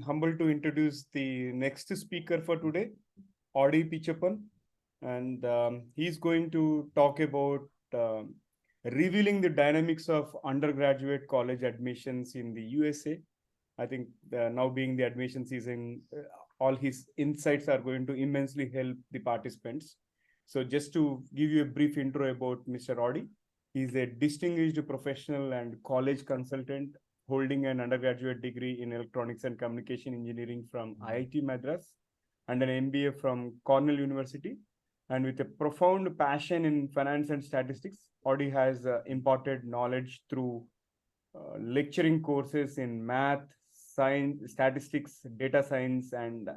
humbled to introduce the next speaker for today, Audi Pichappan, and he's going to talk about revealing the dynamics of undergraduate college admissions in the USA. I think now being the admission season, all his insights are going to immensely help the participants. So just to give you a brief intro about Mr. Audi, he's a distinguished professional and college consultant holding an undergraduate degree in electronics and communication engineering from IIT Madras and an MBA from Cornell University. And with a profound passion in finance and statistics, Audi has imparted knowledge through lecturing courses in math, science, statistics, data science, and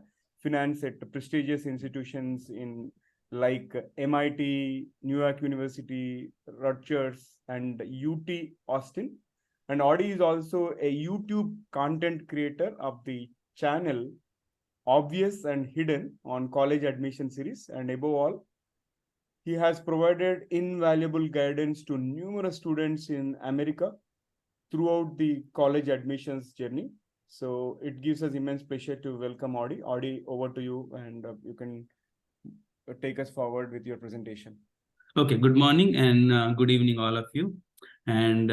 finance at prestigious institutions in like MIT, New York University, Rutgers, and UT Austin. And Audi is also a YouTube content creator of the channel Obvious and Hidden on college admission series. And above all, he has provided invaluable guidance to numerous students in America throughout the college admissions journey. So it gives us immense pleasure to welcome Audi. Audi, over to you, and you can take us forward with your presentation. Okay, good morning and good evening, all of you. And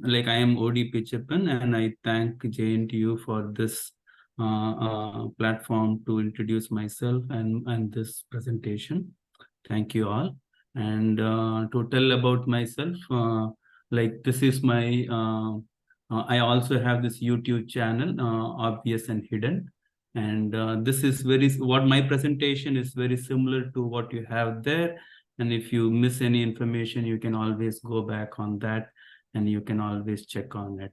like I am Odi Pichappan, and I thank JNTU for this platform to introduce myself and this presentation. Thank you all. And to tell about myself, like this is my, I also have this YouTube channel, Obvious and Hidden. And this is what my presentation is very similar to what you have there. And if you miss any information, you can always go back on that and you can always check on it.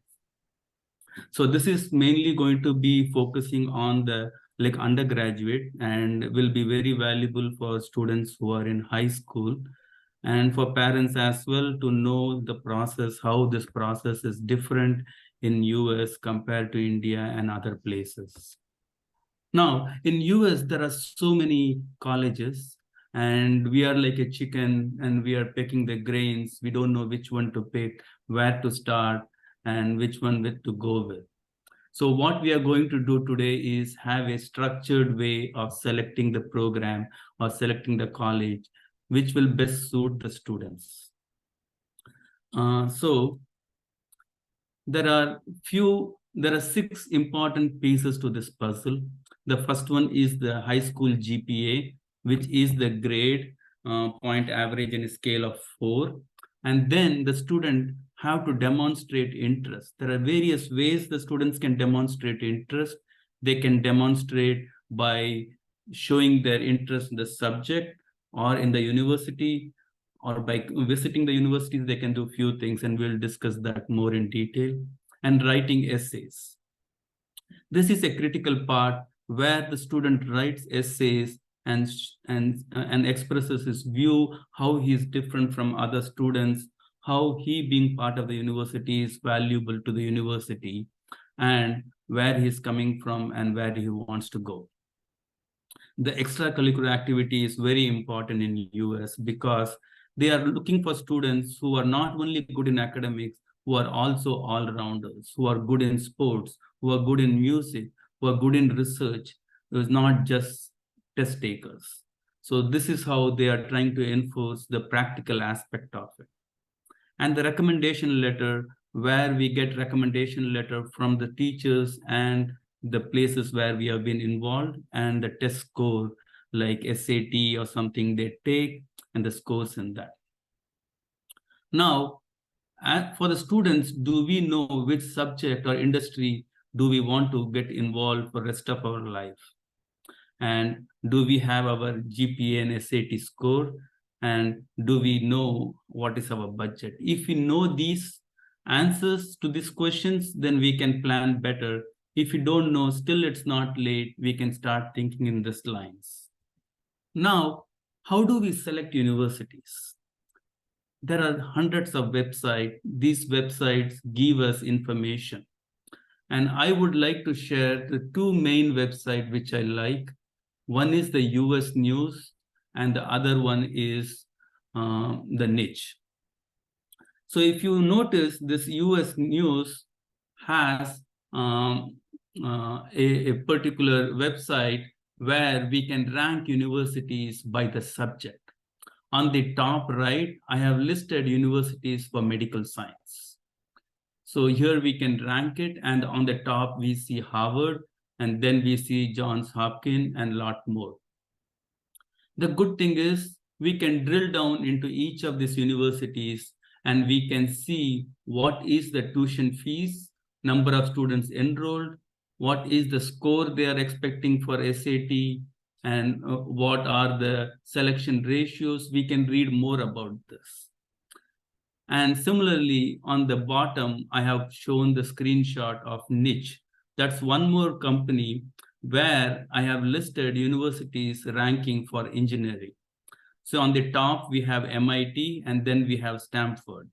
So this is mainly going to be focusing on the undergraduate and will be very valuable for students who are in high school and for parents as well to know the process, how this process is different in US compared to India and other places. Now, in US, there are so many colleges and we are like a chicken and we are picking the grains. We don't know which one to pick, where to start, and which one to go with. So what we are going to do today is have a structured way of selecting the program or selecting the college, which will best suit the students. So there are 6 important pieces to this puzzle. The first one is the high school GPA, which is the grade point average in a scale of 4. And then the student have to demonstrate interest. There are various ways the students can demonstrate interest. They can demonstrate by showing their interest in the subject or in the university, or by visiting the universities. They can do a few things, and we'll discuss that more in detail. And writing essays. This is a critical part where the student writes essays and expresses his view, how he is different from other students, how he being part of the university is valuable to the university, and where he's coming from and where he wants to go. The extracurricular activity is very important in the US because they are looking for students who are not only good in academics, who are also all-rounders, who are good in sports, who are good in music, who are good in research. It is not just test takers. So this is how they are trying to enforce the practical aspect of it. And the recommendation letter, where we get recommendation letter from the teachers and the places where we have been involved, and the test score like SAT or something they take, and the scores in that. Now, for the students, do we know which subject or industry do we want to get involved for the rest of our life? And do we have our GPA and SAT score? And do we know what is our budget? If we know these answers to these questions, then we can plan better. If you don't know, still it's not late. We can start thinking in these lines. Now, how do we select universities? There are hundreds of websites. These websites give us information. And I would like to share the 2 main websites which I like. One is the US News, and the other one is the Niche. So if you notice, this US News has a particular website where we can rank universities by the subject. On the top right, I have listed universities for medical science. So here we can rank it, and on the top we see Harvard, and then we see Johns Hopkins and a lot more. The good thing is we can drill down into each of these universities and we can see what is the tuition fees, number of students enrolled, what is the score they are expecting for SAT, and what are the selection ratios. We can read more about this. And similarly, on the bottom, I have shown the screenshot of Niche. That's one more company where I have listed universities ranking for engineering. So on the top, we have MIT, and then we have Stanford.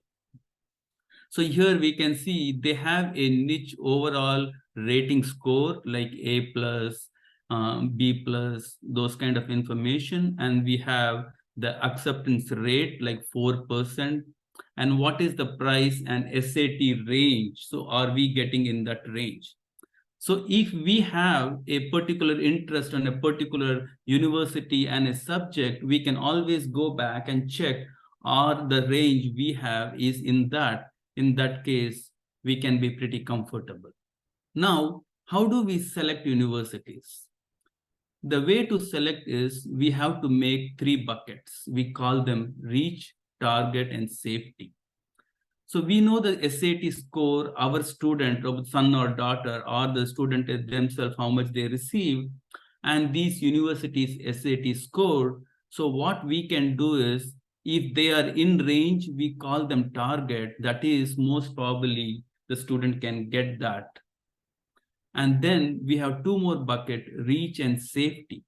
So here we can see they have a niche overall rating score like A plus, B plus, those kind of information. And we have the acceptance rate like 4%. And what is the price and SAT range? So are we getting in that range? So if we have a particular interest on a particular university and a subject, we can always go back and check are the range we have is in that. In that case, we can be pretty comfortable. Now, how do we select universities? The way to select is we have to make 3 buckets. We call them reach, target, and safety. So we know the SAT score, our student, or son or daughter, or the student themselves, how much they receive, and these universities SAT score. So what we can do is, if they are in range, we call them target. That is, most probably the student can get that. And then we have 2 more buckets, reach and safety.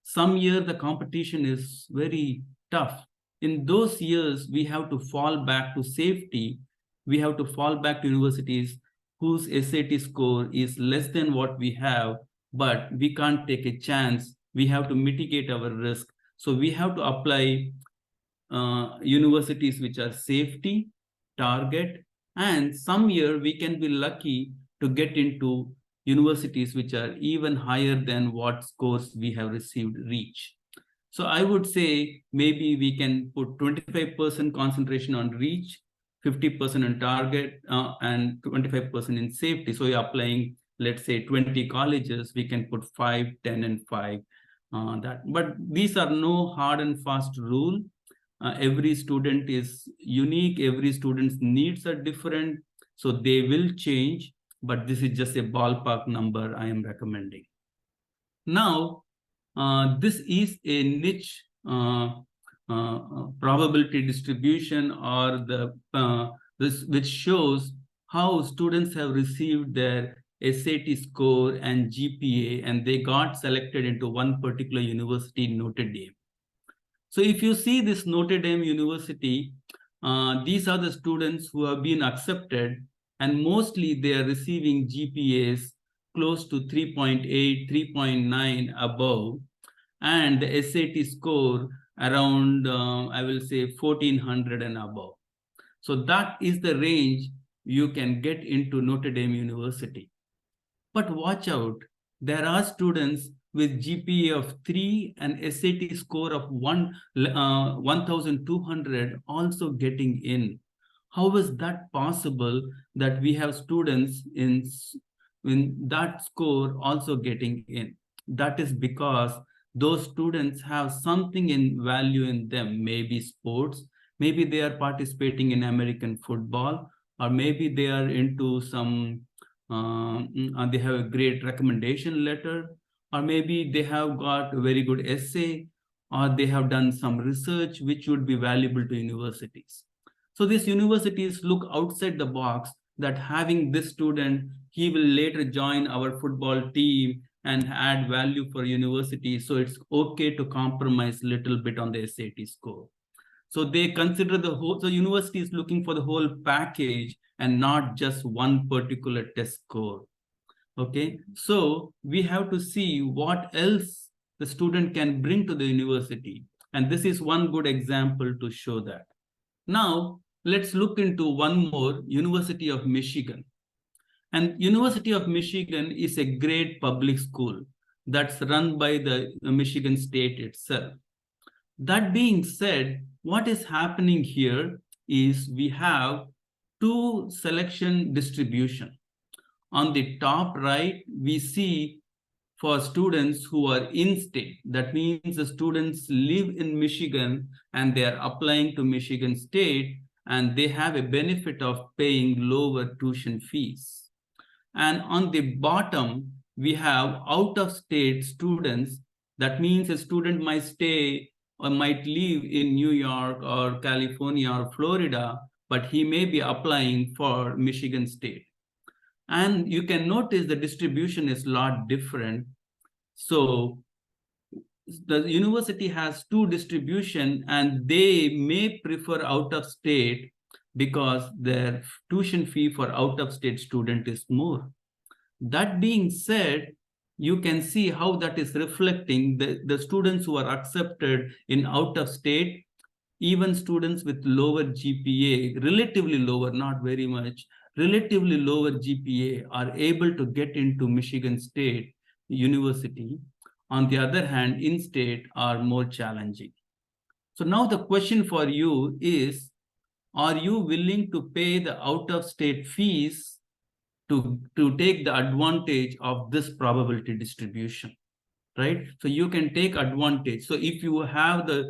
Some year the competition is very tough. In those years, we have to fall back to safety. We have to fall back to universities whose SAT score is less than what we have, but we can't take a chance. We have to mitigate our risk. So we have to apply universities which are safety, target, and some year we can be lucky to get into universities which are even higher than what scores we have received reach. So I would say maybe we can put 25% concentration on reach, 50% on target, and 25% in safety. So you're applying, let's say 20 colleges, we can put 5, 10, and 5. But these are no hard and fast rule. Every student is unique. Every student's needs are different. So they will change, but this is just a ballpark number I am recommending. Now, this is a niche probability distribution, or this which shows how students have received their SAT score and GPA, and they got selected into one particular university, Notre Dame. So if you see this Notre Dame University, these are the students who have been accepted, and mostly they are receiving GPAs close to 3.8, 3.9 above, and the SAT score around, I will say 1400 and above. So that is the range you can get into Notre Dame University. But watch out, there are students with GPA of 3 and SAT score of 1200 also getting in. How is that possible that we have students in that score also getting in? That is because those students have something in value in them, maybe sports, maybe they are participating in American football, or maybe they are into some, they have a great recommendation letter, or maybe they have got a very good essay, or they have done some research which would be valuable to universities. So these universities look outside the box, that having this student, he will later join our football team and add value for university. So it's okay to compromise a little bit on the SAT score. So they consider the whole, so university is looking for the whole package and not just one particular test score. Okay, so we have to see what else the student can bring to the university. And this is one good example to show that. Now, let's look into one more, University of Michigan. And University of Michigan is a great public school that's run by the Michigan State itself. That being said, what is happening here is we have two selection distribution. On the top right, we see for students who are in-state. That means the students live in Michigan and they are applying to Michigan State, and they have a benefit of paying lower tuition fees. And on the bottom, we have out-of-state students. That means a student might stay or might live in New York or California or Florida, but he may be applying for Michigan State. And you can notice the distribution is a lot different. So the university has two distribution, and they may prefer out of state because their tuition fee for out of state student is more. That being said, you can see how that is reflecting the students who are accepted in out of state, even students with lower GPA, relatively lower, not very much, relatively lower GPA are able to get into Michigan State University. On the other hand, in-state are more challenging. So now the question for you is, are you willing to pay the out-of-state fees to take the advantage of this probability distribution, right? So you can take advantage. So if you have the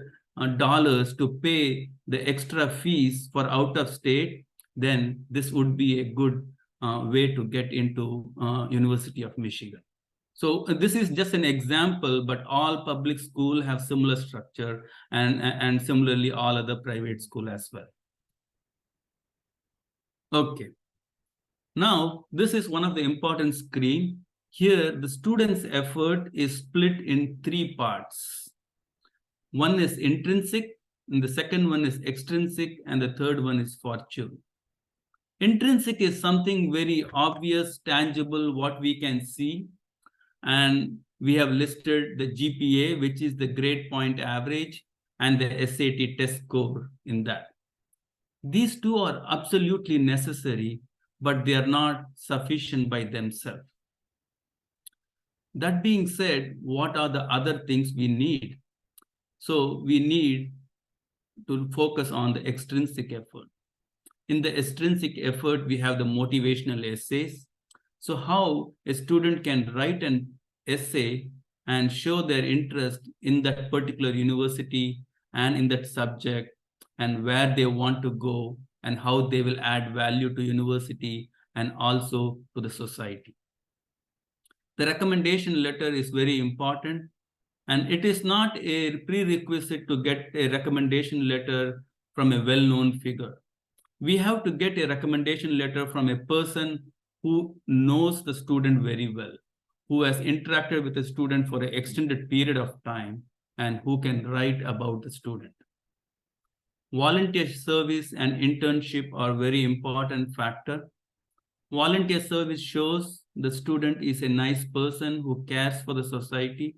dollars to pay the extra fees for out-of-state, then this would be a good way to get into University of Michigan. So this is just an example, but all public schools have similar structure, and similarly all other private schools as well. Okay. Now, this is one of the important screen. Here, the student's effort is split in three parts. One is intrinsic, and the second one is extrinsic, and the third one is fortune. Intrinsic is something very obvious, tangible, what we can see. And we have listed the GPA, which is the grade point average, and the SAT test score in that. These two are absolutely necessary, but they are not sufficient by themselves. That being said, what are the other things we need? So we need to focus on the extrinsic effort. In the extrinsic effort, we have the motivational essays. So how a student can write an essay and show their interest in that particular university and in that subject, and where they want to go and how they will add value to university and also to the society. The recommendation letter is very important, and it is not a prerequisite to get a recommendation letter from a well-known figure. We have to get a recommendation letter from a person who knows the student very well, who has interacted with the student for an extended period of time, and who can write about the student. Volunteer service and internship are very important factor. Volunteer service shows the student is a nice person who cares for the society,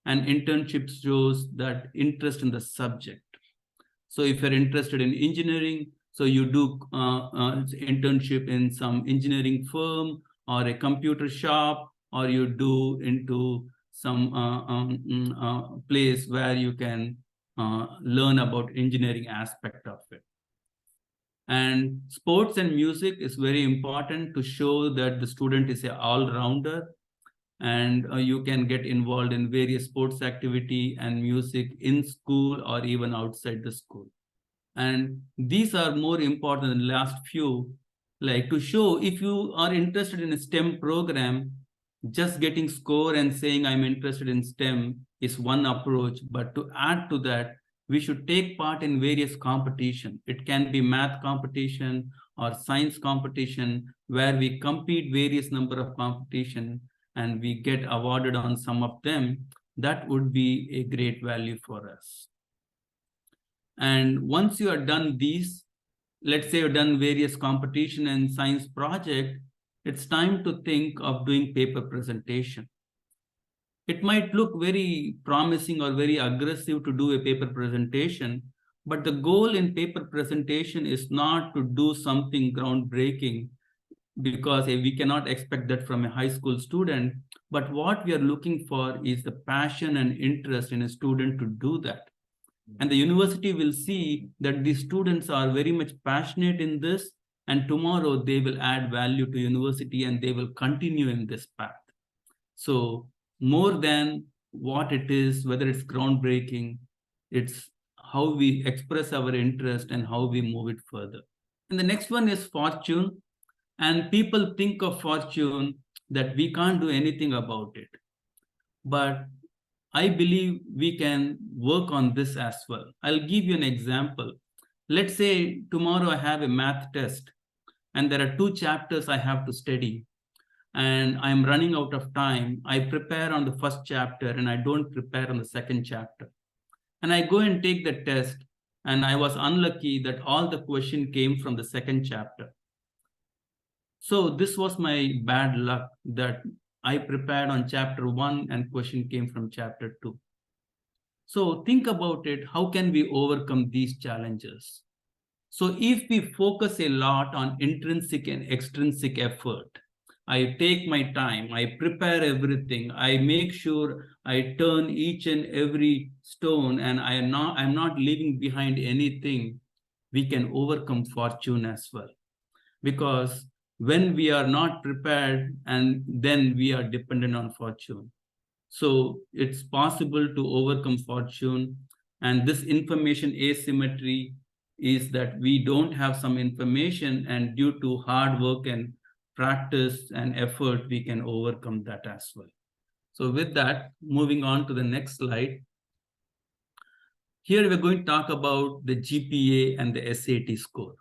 and internship shows that interest in the subject. So if you're interested in engineering, so you do internship in some engineering firm or a computer shop, or you do into some place where you can learn about engineering aspect of it. And sports and music is very important to show that the student is an all-rounder, and you can get involved in various sports activity and music in school or even outside the school. And these are more important than the last few, like to show if you are interested in a STEM program, just getting score and saying I'm interested in STEM is one approach, but to add to that, we should take part in various competition. It can be math competition or science competition, where we compete various number of competition and we get awarded on some of them. That would be a great value for us. And once you are done these, let's say you've done various competition and science project, it's time to think of doing paper presentation. It might look very promising or very aggressive to do a paper presentation, but the goal in paper presentation is not to do something groundbreaking. because we cannot expect that from a high school student. But what we are looking for is the passion and interest in a student to do that. And the university will see that the students are very much passionate in this, and tomorrow they will add value to university and they will continue in this path. So more than what it is, whether it's groundbreaking, it's how we express our interest and how we move it further. And the next one is fortune. And people think of fortune that we can't do anything about it. But I believe we can work on this as well. I'll give you an example. Let's say tomorrow I have a math test and there are 2 chapters I have to study and I'm running out of time. I prepare on the first chapter and I don't prepare on the second chapter. And I go and take the test and I was unlucky that all the question came from the second chapter. So this was my bad luck that I prepared on chapter 1 and question came from chapter 2. So think about it. How can we overcome these challenges? So if we focus a lot on intrinsic and extrinsic effort, I take my time, I prepare everything, I make sure I turn each and every stone and I'm not leaving behind anything, we can overcome fortune as well. Because when we are not prepared and then we are dependent on fortune. So it's possible to overcome fortune. And this information asymmetry is that we don't have some information, and due to hard work and practice and effort, we can overcome that as well. So with that, moving on to the next slide. Here we're going to talk about the GPA and the SAT score.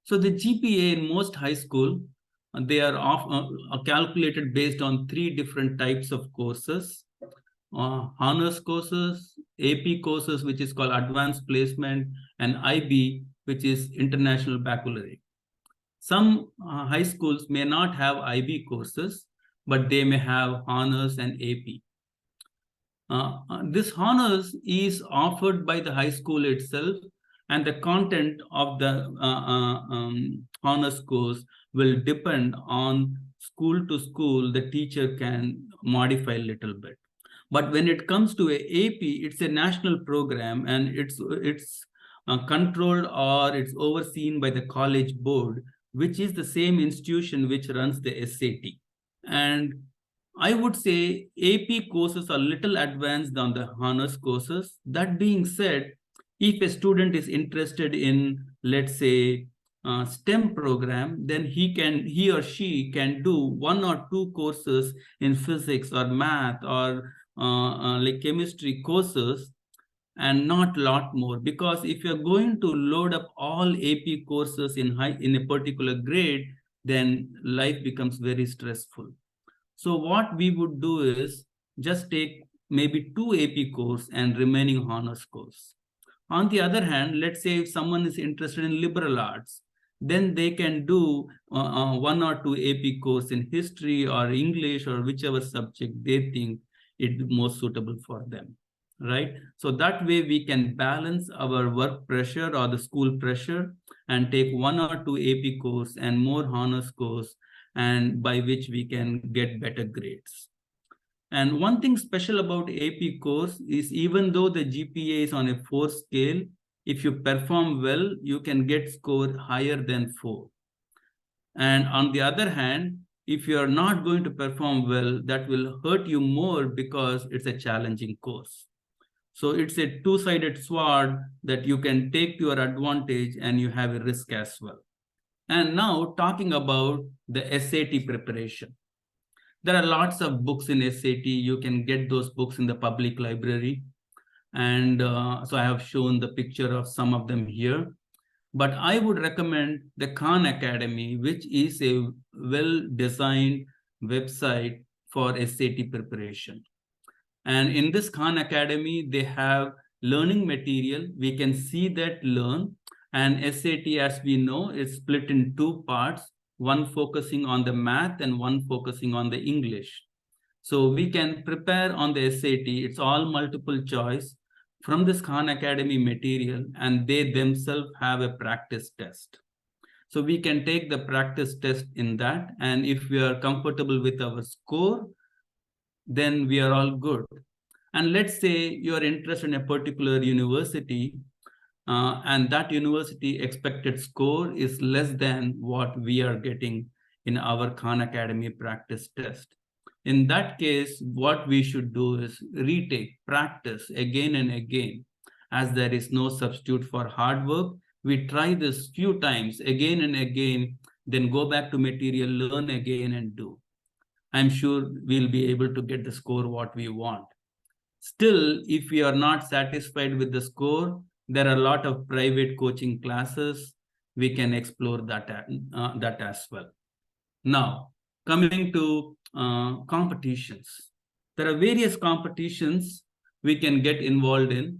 So the GPA in most high school, they are calculated based on 3 different types of courses. Honors courses, AP courses, which is called Advanced Placement, and IB, which is International Baccalaureate. Some high schools may not have IB courses, but they may have honors and AP. This honors is offered by the high school itself, and the content of the honors course will depend on school to school. The teacher can modify a little bit. But when it comes to a AP, it's a national program, and it's controlled or it's overseen by the college board, which is the same institution which runs the SAT. And I would say AP courses are little advanced than the honors courses. That being said, if a student is interested in, let's say, STEM program, then he or she can do 1 or 2 courses in physics or math or like chemistry courses, and not a lot more. Because if you're going to load up all AP courses in a particular grade, then life becomes very stressful. So what we would do is just take maybe 2 AP course and remaining honors course. On the other hand, let's say if someone is interested in liberal arts, then they can do 1 or 2 AP course in history or English or whichever subject they think is most suitable for them, right? So that way we can balance our work pressure or the school pressure and take 1 or 2 AP course and more honors course, and by which we can get better grades. And one thing special about AP course is, even though the GPA is on a 4 scale, if you perform well, you can get score higher than 4. And on the other hand, if you are not going to perform well, that will hurt you more because it's a challenging course. So it's a 2-sided sword that you can take to your advantage, and you have a risk as well. And now talking about the SAT preparation. There are lots of books in SAT. You can get those books in the public library. And so I have shown the picture of some of them here. But I would recommend the Khan Academy, which is a well-designed website for SAT preparation. And in this Khan Academy, they have learning material. We can see that learn. And SAT, as we know, is split in 2 parts, one focusing on the math and one focusing on the English. So we can prepare on the SAT. It's all multiple choice from this Khan Academy material, and they themselves have a practice test. So we can take the practice test in that. And if we are comfortable with our score, then we are all good. And let's say you are interested in a particular university, and that university expected score is less than what we are getting in our Khan Academy practice test. In that case, what we should do is retake, practice again and again. As there is no substitute for hard work, we try this few times again and again, then go back to material, learn again and do. I'm sure we'll be able to get the score what we want. Still, if we are not satisfied with the score, there are a lot of private coaching classes. We can explore that as well. Now, coming to competitions. There are various competitions we can get involved in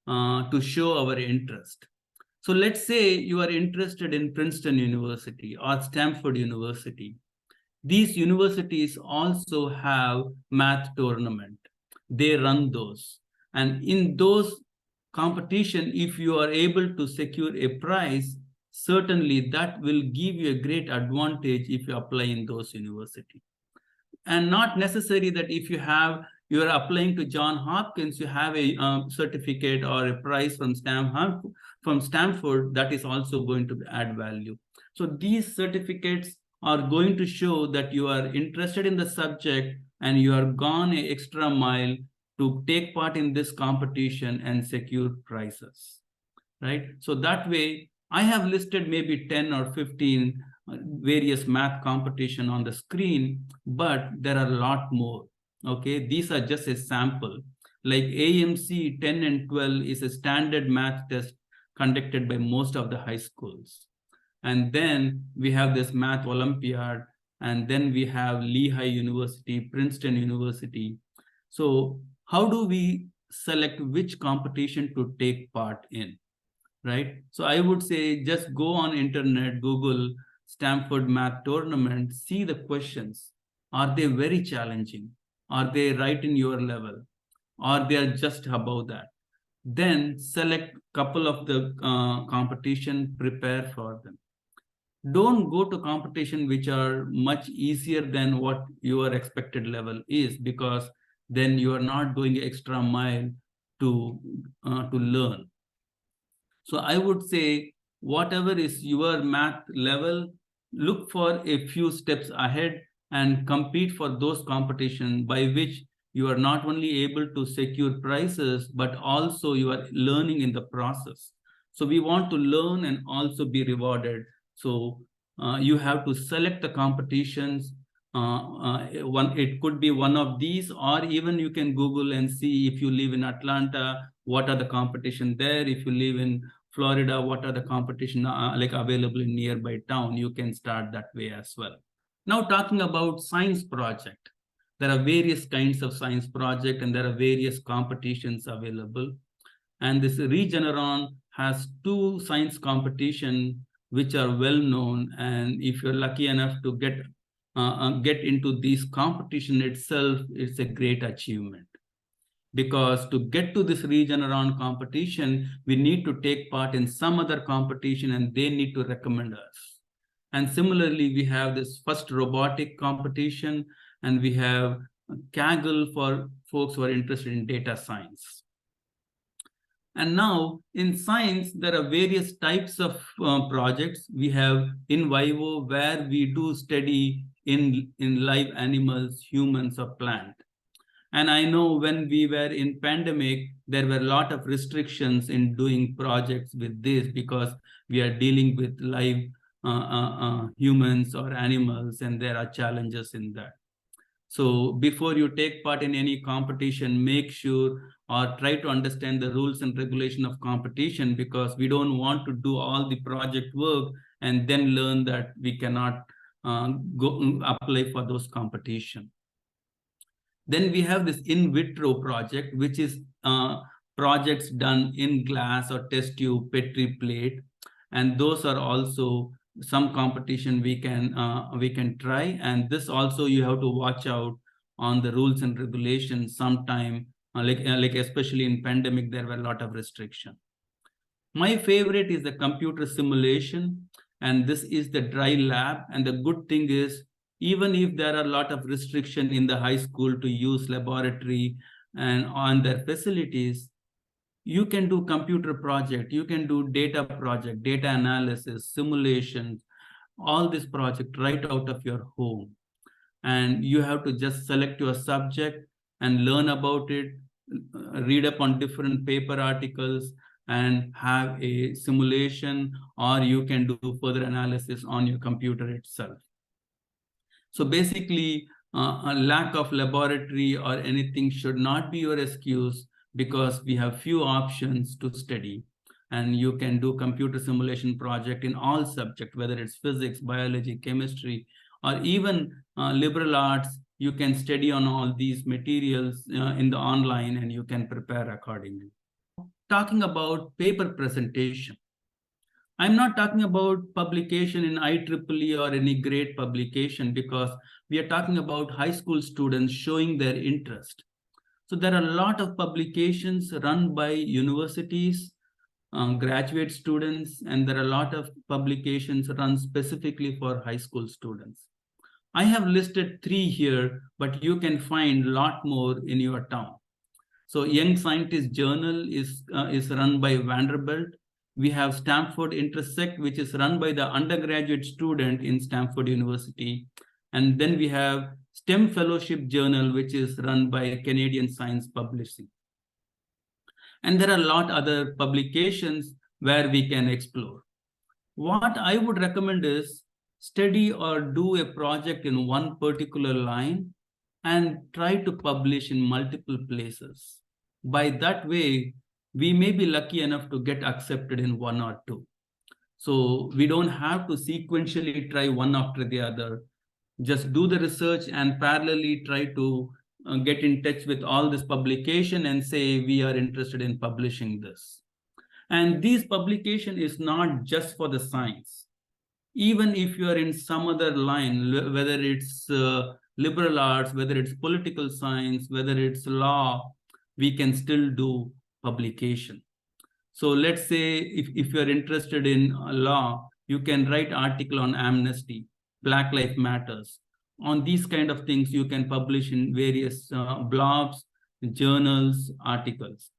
to show our interest. So let's say you are interested in Princeton University or Stanford University. These universities also have math tournament. They run those. And in those competition, if you are able to secure a prize, certainly that will give you a great advantage if you apply in those universities. And not necessary that if you are applying to John Hopkins, you have a certificate or a prize from Stanford, that is also going to add value. So these certificates are going to show that you are interested in the subject and you are gone an extra mile to take part in this competition and secure prizes, right? So that way, I have listed maybe 10 or 15 various math competition on the screen, but there are a lot more, okay? These are just a sample. Like AMC 10 and 12 is a standard math test conducted by most of the high schools. And then we have this math Olympiad, and then we have Lehigh University, Princeton University. So how do we select which competition to take part in, right? So I would say just go on internet, Google Stanford Math Tournament, see the questions. Are they very challenging? Are they right in your level? Or they are just above that? Then select a couple of the competition, prepare for them. Don't go to competition which are much easier than what your expected level is, because then you are not going extra mile to learn. So I would say whatever is your math level, look for a few steps ahead and compete for those competitions by which you are not only able to secure prizes, but also you are learning in the process. So we want to learn and also be rewarded. So you have to select the competitions. It could be one of these, or even you can Google and see if you live in Atlanta, what are the competition there. If you live in Florida, what are the competition like available in nearby town. You can start that way as well. Now talking about science project. There are various kinds of science project and there are various competitions available. And this Regeneron has 2 science competition which are well known. And if you're lucky enough to get into this competition itself, it's a great achievement. Because to get to this Regeneron competition, we need to take part in some other competition and they need to recommend us. And similarly, we have this first robotic competition and we have Kaggle for folks who are interested in data science. And now in science, there are various types of projects. We have in vivo where we do study in live animals, humans or plant. And I know when we were in pandemic, there were a lot of restrictions in doing projects with this because we are dealing with live humans or animals, and there are challenges in that. So before you take part in any competition, make sure or try to understand the rules and regulation of competition, because we don't want to do all the project work and then learn that we cannot go apply for those competition. Then we have this in vitro project, which is projects done in glass or test tube, Petri plate, and those are also some competition we can try. And this also you have to watch out on the rules and regulations sometime, like especially in pandemic, there were a lot of restriction. My favorite is the computer simulation. and this is the dry lab. And the good thing is, even if there are a lot of restriction in the high school to use laboratory and on their facilities, you can do computer project, you can do data project, data analysis, simulations, all this project right out of your home. And you have to just select your subject and learn about it, read up on different paper articles, and have a simulation, or you can do further analysis on your computer itself. So basically, a lack of laboratory or anything should not be your excuse, because we have few options to study. And you can do computer simulation project in all subjects, whether it's physics, biology, chemistry, or even liberal arts. You can study on all these materials in the online, and you can prepare accordingly. Talking about paper presentation, I'm not talking about publication in IEEE or any great publication, because we are talking about high school students showing their interest. So there are a lot of publications run by universities, graduate students, and there are a lot of publications run specifically for high school students. I have listed 3 here, but you can find a lot more in your town. So Young Scientist Journal is run by Vanderbilt. We have Stanford Intersect, which is run by the undergraduate student in Stanford University. And then we have STEM Fellowship Journal, which is run by Canadian Science Publishing. And there are a lot other publications where we can explore. What I would recommend is study or do a project in one particular line and try to publish in multiple places. By that way, we may be lucky enough to get accepted in 1 or 2. So we don't have to sequentially try one after the other. Just do the research and parallelly try to get in touch with all this publication and say, we are interested in publishing this. And this publication is not just for the science. Even if you are in some other line, whether it's liberal arts, whether it's political science, whether it's law, we can still do publication. So let's say if you're interested in law, you can write article on amnesty, Black Lives Matters. On these kind of things, you can publish in various blogs, journals, articles.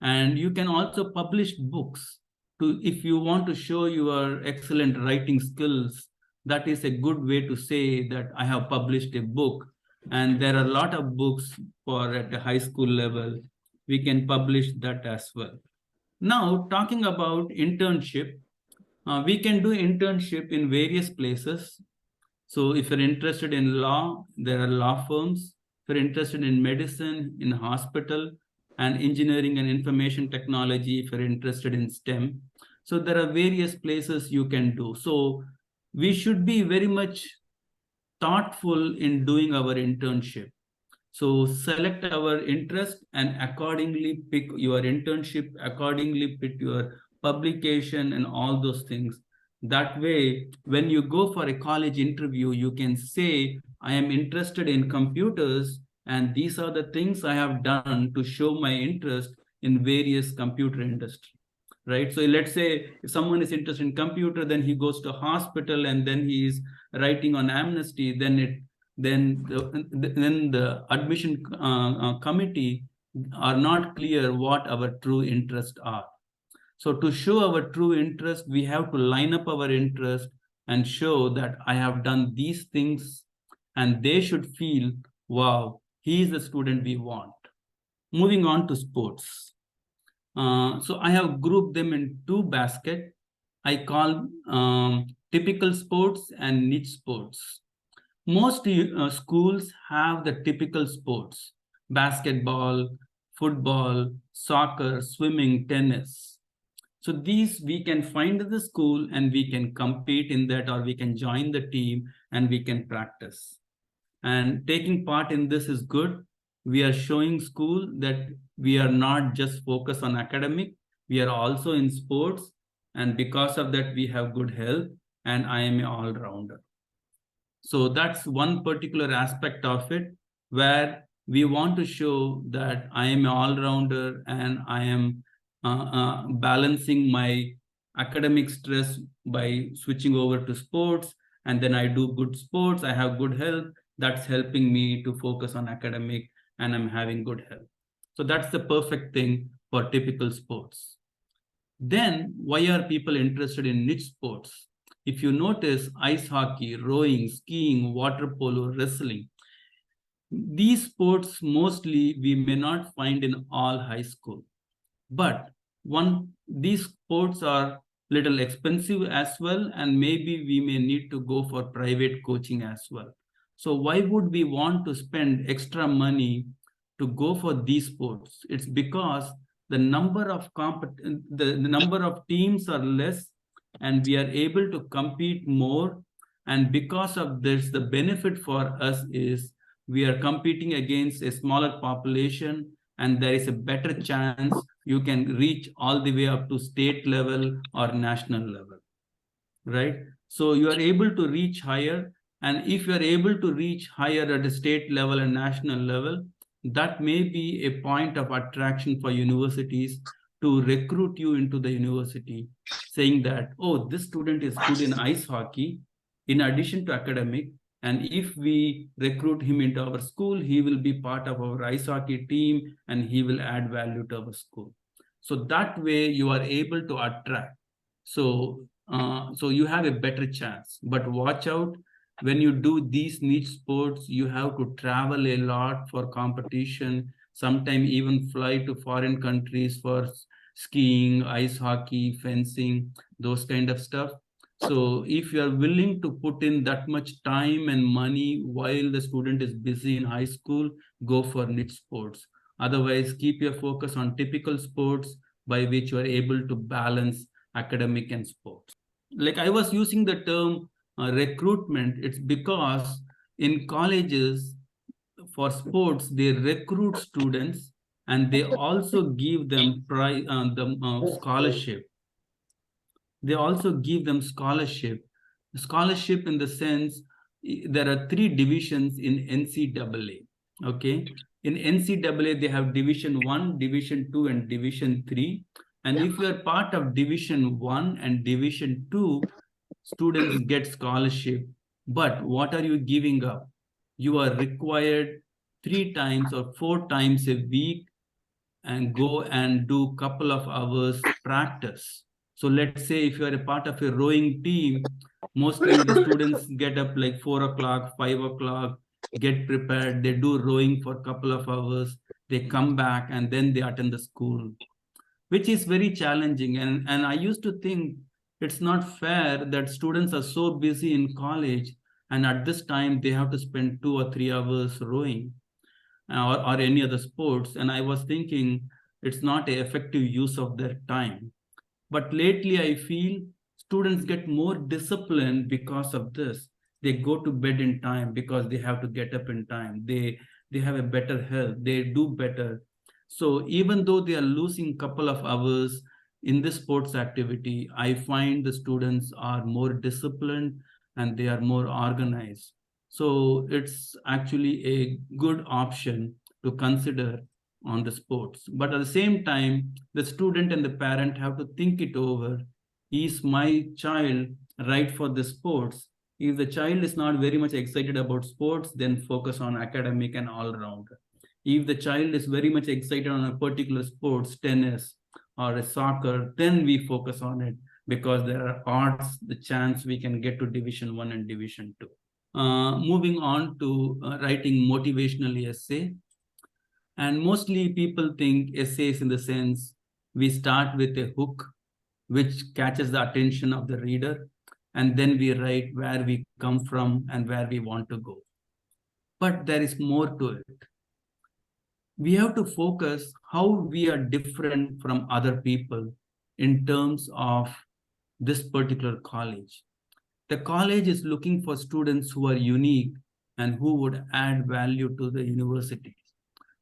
And you can also publish books. If you want to show your excellent writing skills, that is a good way to say that I have published a book. And there are a lot of books for at a high school level. We can publish that as well. Now, talking about internship, we can do internship in various places. So if you're interested in law, there are law firms. If you're interested in medicine, in hospital, and engineering and information technology, if you're interested in STEM. So there are various places you can do. So we should be very much thoughtful in doing our internship. So select our interest and accordingly pick your internship, accordingly pick your publication and all those things. That way, when you go for a college interview, you can say, I am interested in computers, and these are the things I have done to show my interest in various computer industry, right? So let's say if someone is interested in computer, then he goes to hospital and then he is writing on amnesty, then the admission committee are not clear what our true interests are. So to show our true interest, we have to line up our interest and show that I have done these things, and they should feel, wow, he is the student we want. Moving on to sports. So I have grouped them in 2 baskets. I call typical sports and niche sports. Most schools have the typical sports: basketball, football, soccer, swimming, tennis. So these we can find at the school and we can compete in that, or we can join the team and we can practice. And taking part in this is good. We are showing school that we are not just focused on academic, we are also in sports. And because of that, we have good health, and I am an all-rounder. So that's one particular aspect of it, where we want to show that I am an all-rounder and I am balancing my academic stress by switching over to sports, and then I do good sports, I have good health, that's helping me to focus on academic, and I'm having good health. So that's the perfect thing for typical sports. Then why are people interested in niche sports? If you notice, ice hockey, rowing, skiing, water polo, wrestling, these sports mostly we may not find in all high school. But these sports are little expensive as well, and maybe we may need to go for private coaching as well. So why would we want to spend extra money to go for these sports? It's because the number of the number of teams are less, and we are able to compete more. And because of this, the benefit for us is we are competing against a smaller population, and there is a better chance you can reach all the way up to state level or national level, right? So you are able to reach higher, and if you are able to reach higher at the state level and national level, that may be a point of attraction for universities to recruit you into the university, saying that, oh, this student is good in ice hockey in addition to academic, and if we recruit him into our school, he will be part of our ice hockey team and he will add value to our school. So that way you are able to attract. So you have a better chance. But watch out, when you do these niche sports, you have to travel a lot for competition, sometimes even fly to foreign countries for skiing, ice hockey, fencing, those kind of stuff. So if you are willing to put in that much time and money while the student is busy in high school, go for niche sports. Otherwise, keep your focus on typical sports by which you are able to balance academic and sports. Like I was using the term recruitment, it's because in colleges for sports, they recruit students and they also give them scholarship. They also give them scholarship. Scholarship in the sense, there are 3 divisions in NCAA. Okay. In NCAA, they have Division 1, Division 2, and Division 3. And if you are part of Division 1 and Division 2, students get scholarship. But what are you giving up? You are required 3 times or 4 times a week and go and do couple of hours practice. So let's say if you are a part of a rowing team, mostly the students get up like 4 o'clock, 5 o'clock, get prepared, they do rowing for a couple of hours, they come back and then they attend the school, which is very challenging. And I used to think it's not fair that students are so busy in college and at this time they have to spend 2 or 3 hours rowing or any other sports. And I was thinking it's not an effective use of their time. But lately, I feel students get more disciplined because of this. They go to bed in time because they have to get up in time. They have a better health. They do better. So even though they are losing couple of hours in this sports activity, I find the students are more disciplined and they are more organized. So it's actually a good option to consider on the sports. But at the same time, the student and the parent have to think it over. Is my child right for the sports? If the child is not very much excited about sports, then focus on academic and all round. If the child is very much excited on a particular sports, tennis or a soccer, then we focus on it because there are odds, the chance we can get to Division 1 and Division 2. Moving on to writing motivational essay. And mostly people think essays in the sense we start with a hook which catches the attention of the reader, and then we write where we come from and where we want to go. But there is more to it. We have to focus how we are different from other people in terms of this particular college. The college is looking for students who are unique and who would add value to the university.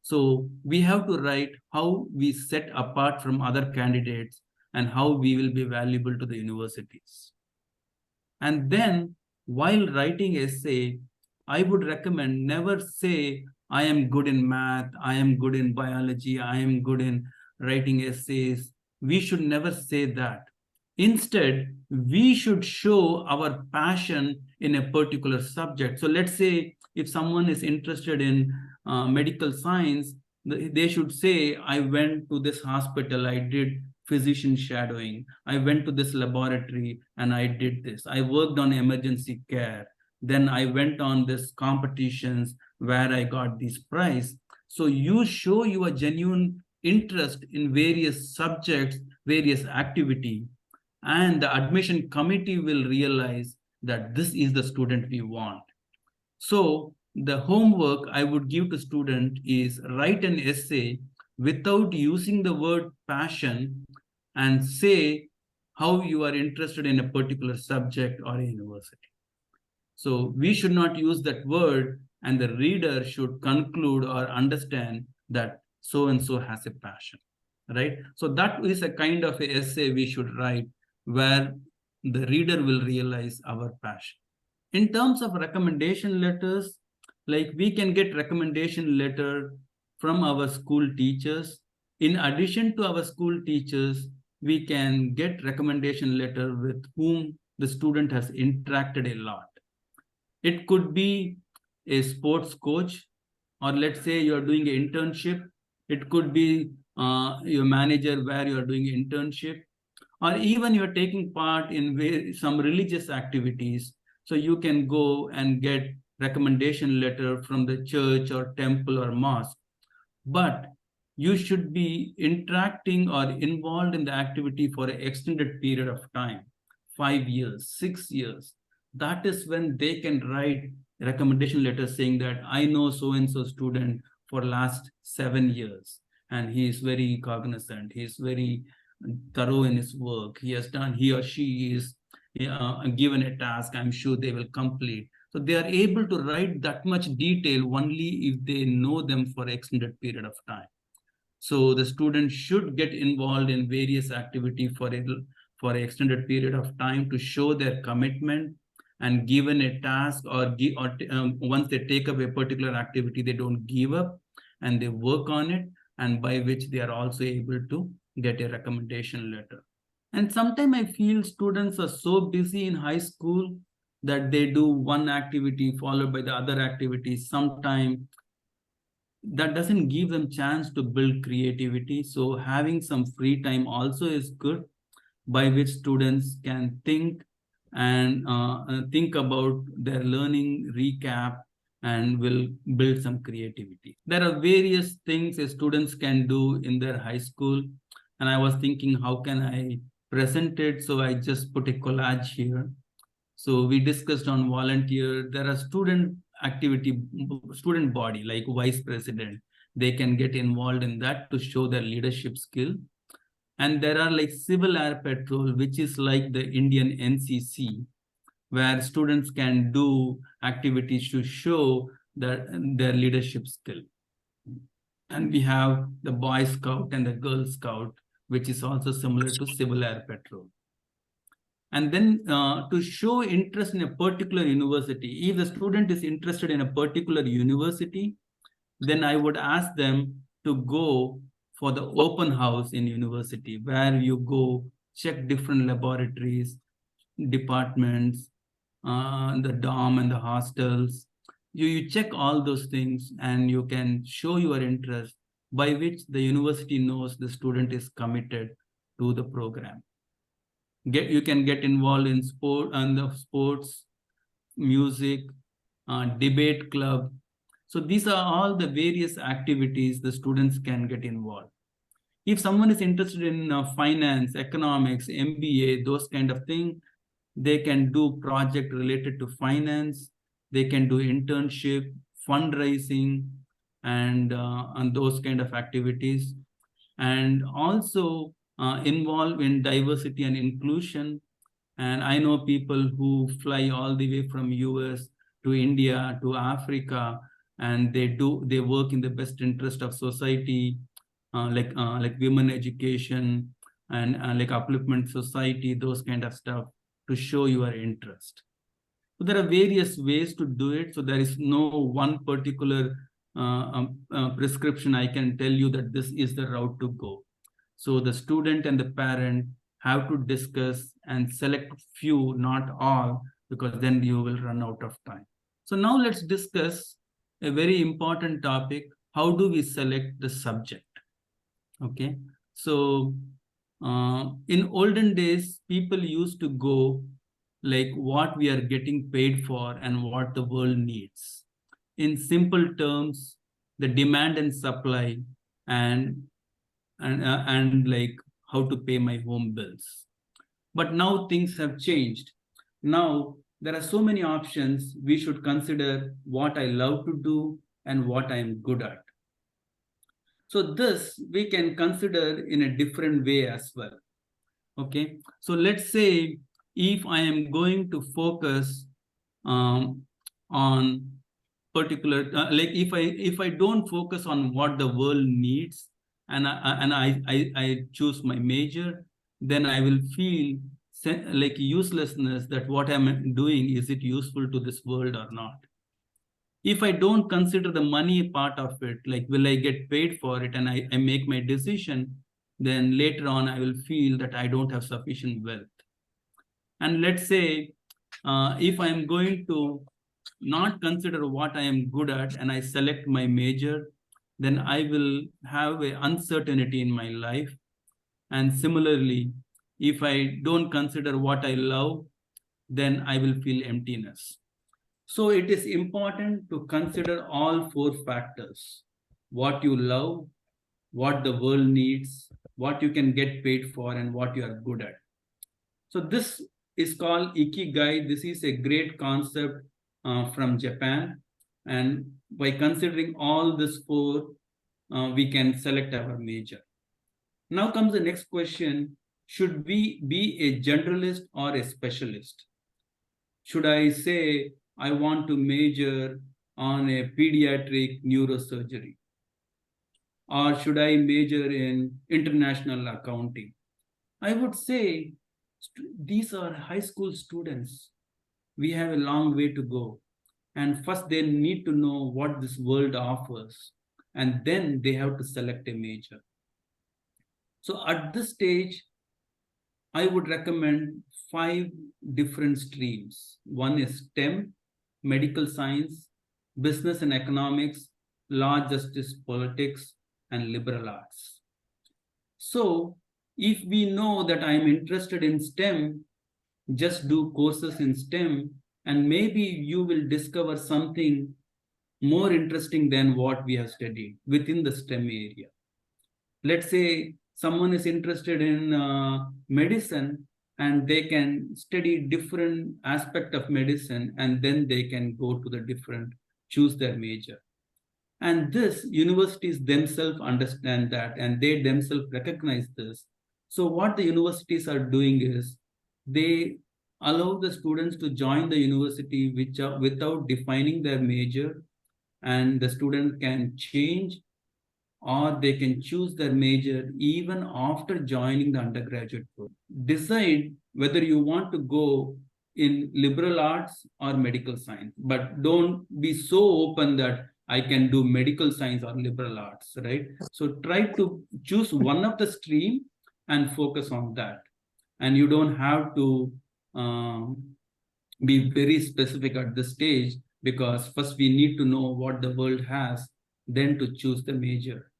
So we have to write how we set apart from other candidates and how we will be valuable to the universities. And then while writing essay, I would recommend never say, I am good in math, I am good in biology, I am good in writing essays. We should never say that. Instead, we should show our passion in a particular subject. So let's say if someone is interested in medical science, they should say, I went to this hospital, I did physician shadowing, I went to this laboratory and I did this. I worked on emergency care. Then I went on this competitions where I got this prize. So you show your genuine interest in various subjects, various activity, and the admission committee will realize that this is the student we want. So the homework I would give to student is write an essay without using the word passion and say how you are interested in a particular subject or a university. So we should not use that word, and the reader should conclude or understand that so and so has a passion, right? So that is a kind of a essay we should write where the reader will realize our passion. In terms of recommendation letters, like we can get recommendation letter from our school teachers. In addition to our school teachers, we can get recommendation letter with whom the student has interacted a lot. It could be a sports coach, or let's say you're doing an internship. It could be your manager where you're doing an internship, or even you're taking part in some religious activities. So you can go and get recommendation letter from the church or temple or mosque. But you should be interacting or involved in the activity for an extended period of time, 5 years, 6 years. That is when they can write recommendation letters saying that I know so and so student for last 7 years, and he is very cognizant, he is very thorough in his work, he or she is given a task, I'm sure they will complete. So they are able to write that much detail only if they know them for extended period of time. So the student should get involved in various activity for an extended period of time to show their commitment, and given a task or once they take up a particular activity, they don't give up and they work on it, and by which they are also able to get a recommendation letter. And sometimes I feel students are so busy in high school that they do one activity followed by the other activity. Sometimes that doesn't give them chance to build creativity. So having some free time also is good, by which students can think and think about their learning, recap, and will build some creativity. There are various things students can do in their high school, and I was thinking, how can I present it? So I just put a collage here. So we discussed on volunteer. There are student activity, student body like vice president. They can get involved in that to show their leadership skill. And there are like civil air patrol, which is like the Indian NCC, where students can do activities to show their leadership skill. And we have the Boy Scout and the Girl Scout, which is also similar to civil air patrol. And then to show interest in a particular university, if the student is interested in a particular university, then I would ask them to go for the open house in university, where you go check different laboratories, departments, the dorm and the hostels. You check all those things and you can show your interest, by which the university knows the student is committed to the program. You can get involved in sports, music, debate club. So these are all the various activities the students can get involved. If someone is interested in finance, economics, MBA, those kind of thing, they can do project related to finance. They can do internship, fundraising, and those kind of activities. And also involved in diversity and inclusion. And I know people who fly all the way from US to India to Africa, and they work in the best interest of society, like women education and like upliftment society, those kind of stuff, to show your interest. So there are various ways to do it. So there is no one particular prescription I can tell you that this is the route to go. So the student and the parent have to discuss and select few, not all, because then you will run out of time. So now let's discuss a very important topic. How do we select the subject? Okay. So in olden days, people used to go like what we are getting paid for and what the world needs. In simple terms, the demand and supply and and like how to pay my home bills. But now things have changed. Now there are so many options. We should consider what I love to do and what I am good at. So this we can consider in a different way as well. Okay. So let's say if I am going to focus on particular, like if I don't focus on what the world needs and I choose my major, then I will feel like uselessness, that what I'm doing, is it useful to this world or not? If I don't consider the money part of it, like will I get paid for it, and I make my decision, then later on I will feel that I don't have sufficient wealth. And let's say if I'm going to not consider what I am good at and I select my major, then I will have an uncertainty in my life. And similarly, if I don't consider what I love, then I will feel emptiness. So it is important to consider all four factors: what you love, what the world needs, what you can get paid for, and what you are good at. So this is called Ikigai. This is a great concept from Japan. And by considering all these four, we can select our major. Now comes the next question. Should we be a generalist or a specialist? Should I say I want to major on a pediatric neurosurgery? Or should I major in international accounting? I would say these are high school students. We have a long way to go. And first they need to know what this world offers. And then they have to select a major. So at this stage, I would recommend 5 different streams. One is STEM, medical science, business and economics, law, justice, politics, and liberal arts. So if we know that I'm interested in STEM, just do courses in STEM, and maybe you will discover something more interesting than what we have studied within the STEM area. Let's say someone is interested in medicine, and they can study different aspect of medicine, and then they can go to the different, choose their major. And this universities themselves understand that, and they themselves recognize this. So what the universities are doing is they allow the students to join the university without defining their major, and the student can change or they can choose their major even after joining the undergraduate program. Decide whether you want to go in liberal arts or medical science, but don't be so open that I can do medical science or liberal arts, right? So try to choose one of the stream and focus on that. And you don't have to be very specific at this stage, because first we need to know what the world has, then to choose the major.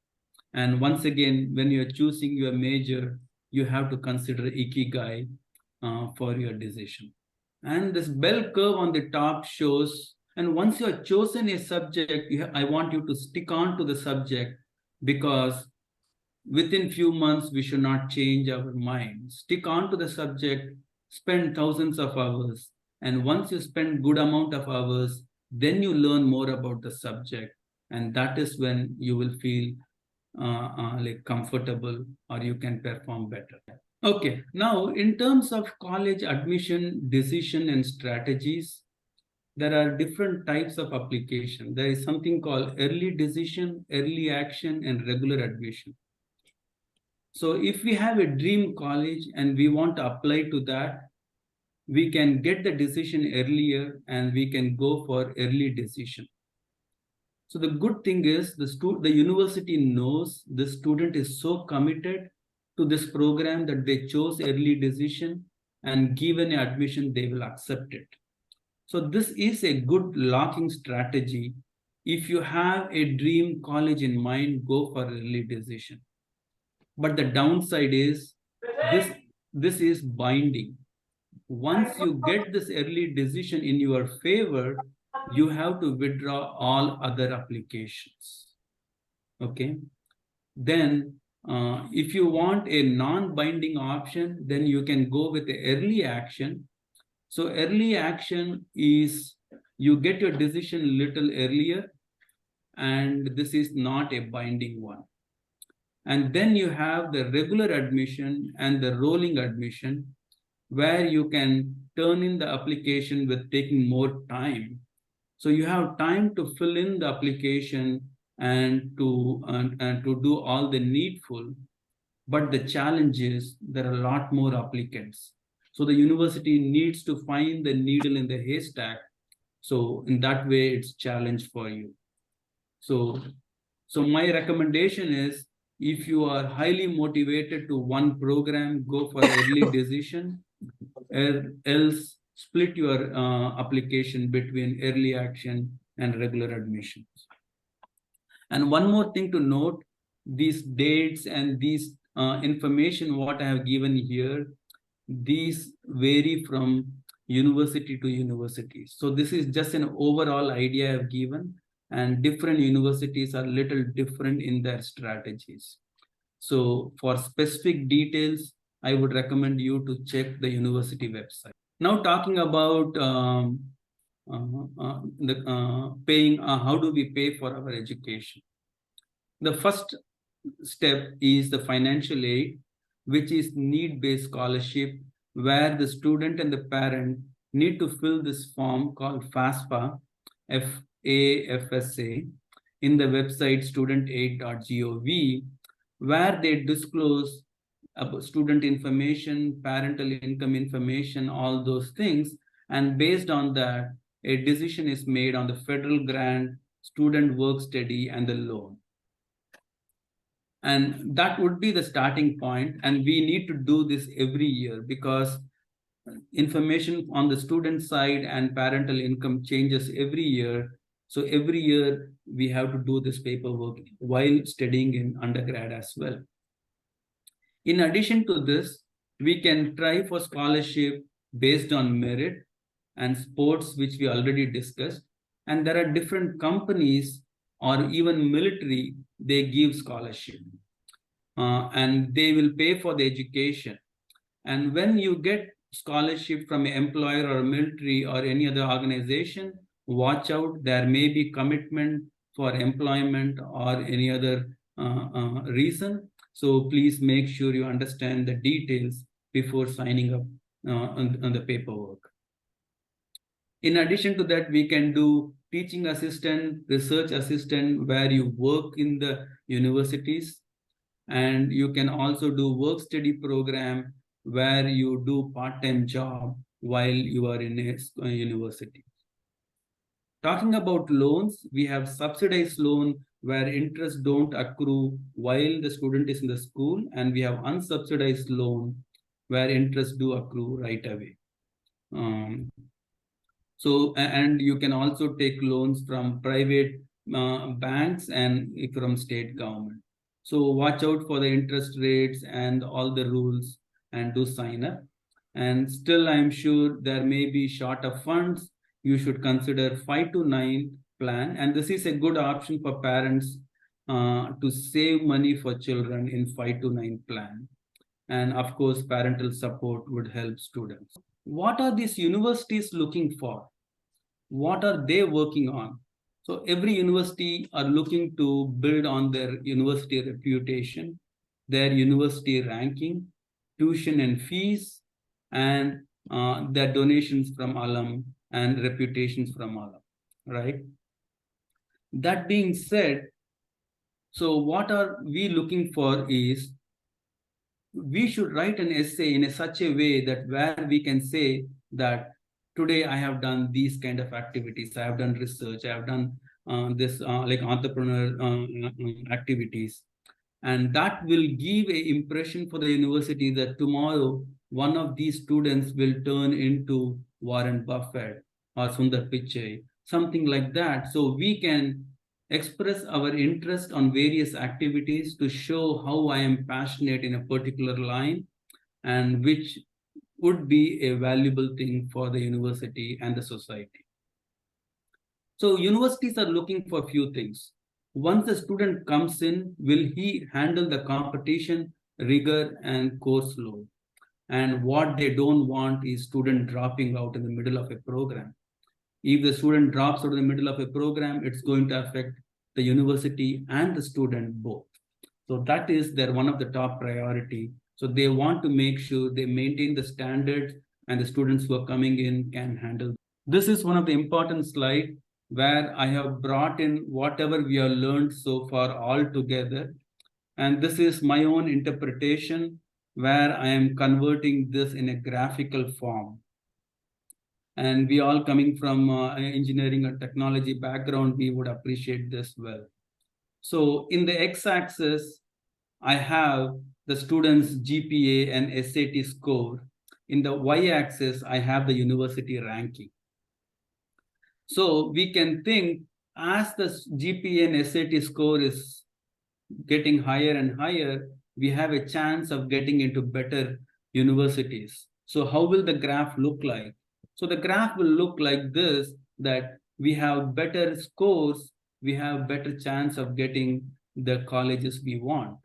And once again, when you're choosing your major, you have to consider Ikigai for your decision. And this bell curve on the top shows, and once you have chosen a subject, I want you to stick on to the subject, because within few months, we should not change our mind. Stick on to the subject, spend thousands of hours. And once you spend good amount of hours, then you learn more about the subject. And that is when you will feel like comfortable, or you can perform better. Okay, now in terms of college admission decision and strategies, there are different types of application. There is something called early decision, early action, and regular admission. So if we have a dream college and we want to apply to that, we can get the decision earlier and we can go for early decision. So the good thing is the university knows the student is so committed to this program that they chose early decision, and given admission, they will accept it. So this is a good locking strategy. If you have a dream college in mind, go for early decision. But the downside is this is binding. Once you get this early decision in your favor, you have to withdraw all other applications. Okay. Then if you want a non-binding option, then you can go with the early action. So early action is you get your decision a little earlier, and this is not a binding one. And then you have the regular admission and the rolling admission, where you can turn in the application with taking more time. So you have time to fill in the application and to do all the needful. But the challenge is there are a lot more applicants. So the university needs to find the needle in the haystack. So in that way, it's a challenge for you. So my recommendation is, if you are highly motivated to one program, go for early decision, else split your application between early action and regular admissions. And one more thing to note, these dates and these information what I have given here, these vary from university to university. So this is just an overall idea I have given, and different universities are little different in their strategies. So for specific details, I would recommend you to check the university website. Now talking about paying, how do we pay for our education? The first step is the financial aid, which is need-based scholarship, where the student and the parent need to fill this form called FAFSA, FAFSA, in the website studentaid.gov, where they disclose about student information, parental income information, all those things. And based on that, a decision is made on the federal grant, student work study, and the loan. And that would be the starting point. And we need to do this every year, because information on the student side and parental income changes every year. So every year we have to do this paperwork while studying in undergrad as well. In addition to this, we can try for scholarship based on merit and sports, which we already discussed. And there are different companies or even military, they give scholarship. And they will pay for the education. And when you get scholarship from an employer or military or any other organization, watch out, there may be commitment for employment or any other reason. So please make sure you understand the details before signing up on the paperwork. In addition to that, we can do teaching assistant, research assistant, where you work in the universities. And you can also do work study program, where you do part-time job while you are in a university. Talking about loans, we have subsidized loan where interest don't accrue while the student is in the school, and we have unsubsidized loan where interest do accrue right away. And you can also take loans from private banks and from state government. So watch out for the interest rates and all the rules and do sign up. And still, I'm sure there may be short of funds. You should consider 5 to 9 plan. And this is a good option for parents to save money for children in 5 to 9 plan. And of course, parental support would help students. What are these universities looking for? What are they working on? So every university are looking to build on their university reputation, their university ranking, tuition and fees, and their donations from alum and reputations from alum, right? That being said, so what are we looking for is, we should write an essay in such a way that where we can say that today I have done these kind of activities. I have done research. I have done this like entrepreneur activities. And that will give an impression for the university that tomorrow one of these students will turn into Warren Buffett or Sundar Pichai, something like that. So we can express our interest on various activities to show how I am passionate in a particular line, and which would be a valuable thing for the university and the society. So universities are looking for a few things. Once the student comes in, will he handle the competition, rigor, and course load? And what they don't want is student dropping out in the middle of a program. If the student drops out in the middle of a program, it's going to affect the university and the student both. So that is their one of the top priority. So they want to make sure they maintain the standards and the students who are coming in can handle. This is one of the important slides where I have brought in whatever we have learned so far all together. And this is my own interpretation where I am converting this in a graphical form. And we all coming from engineering or technology background, we would appreciate this well. So in the x-axis, I have the student's GPA and SAT score. In the y-axis, I have the university ranking. So we can think as the GPA and SAT score is getting higher and higher, we have a chance of getting into better universities. So how will the graph look like? So the graph will look like this, that we have better scores, we have better chance of getting the colleges we want.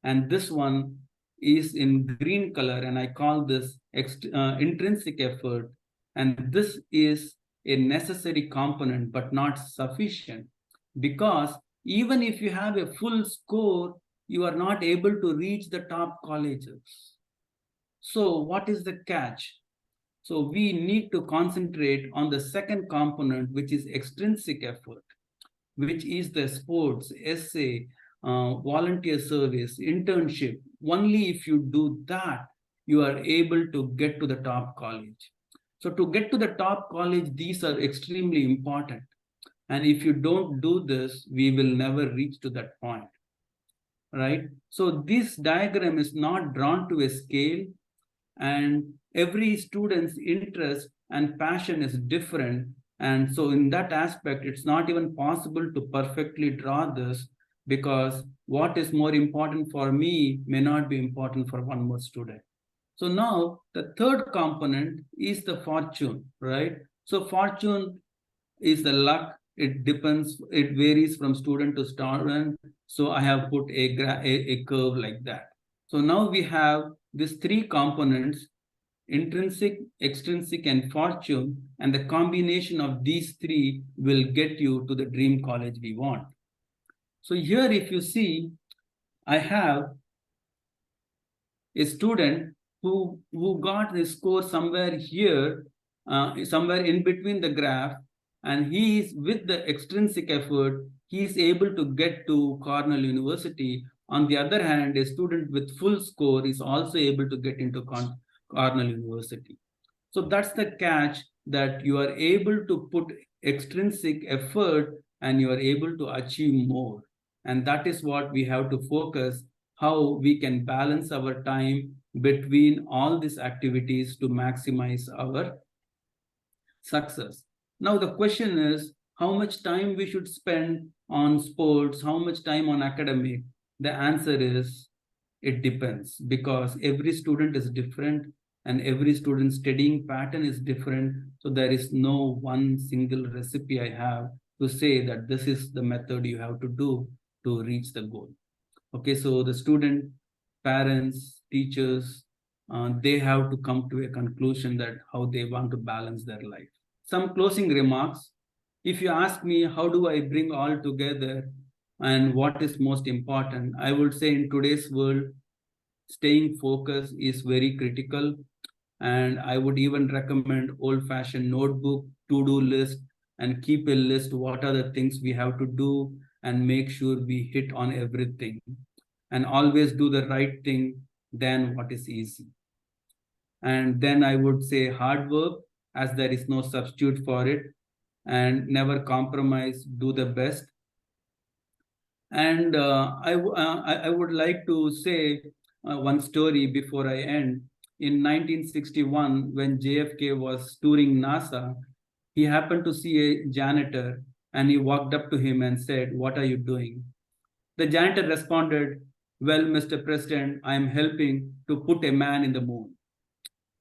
And this one is in green color, and I call this intrinsic effort. And this is a necessary component, but not sufficient, because even if you have a full score, you are not able to reach the top colleges. So what is the catch? So we need to concentrate on the second component, which is extrinsic effort, which is the sports, essay, volunteer service, internship. Only if you do that, you are able to get to the top college. So to get to the top college, these are extremely important. And if you don't do this, we will never reach to that point, right? So this diagram is not drawn to a scale, and every student's interest and passion is different. And so in that aspect, it's not even possible to perfectly draw this, because what is more important for me may not be important for one more student. So now the third component is the fortune, right? So fortune is the luck. It depends, it varies from student to student. So I have put a curve like that. So now we have these three components: intrinsic, extrinsic, and fortune. And the combination of these three will get you to the dream college we want. So here, if you see, I have a student who got his score somewhere here, somewhere in between the graph, and he is, with the extrinsic effort, he is able to get to Cornell University. On the other hand, a student with full score is also able to get into Cornell University. So that's the catch, that you are able to put extrinsic effort and you are able to achieve more. And that is what we have to focus, how we can balance our time between all these activities to maximize our success. Now the question is, how much time we should spend on sports, how much time on academic? The answer is, it depends, because every student is different and every student's studying pattern is different. So there is no one single recipe I have to say that this is the method you have to do to reach the goal. Okay, so the student, parents, teachers, they have to come to a conclusion that how they want to balance their life. Some closing remarks. If you ask me, how do I bring all together and what is most important, I would say in today's world, staying focused is very critical. And I would even recommend old-fashioned notebook, to-do list, and keep a list what are the things we have to do, and make sure we hit on everything. And always do the right thing than what is easy. And then I would say hard work, as there is no substitute for it, and never compromise, do the best. And I would like to say one story before I end. In 1961, when JFK was touring NASA, he happened to see a janitor and he walked up to him and said, "What are you doing?" The janitor responded, "Well, Mr. President, I am helping to put a man in the moon."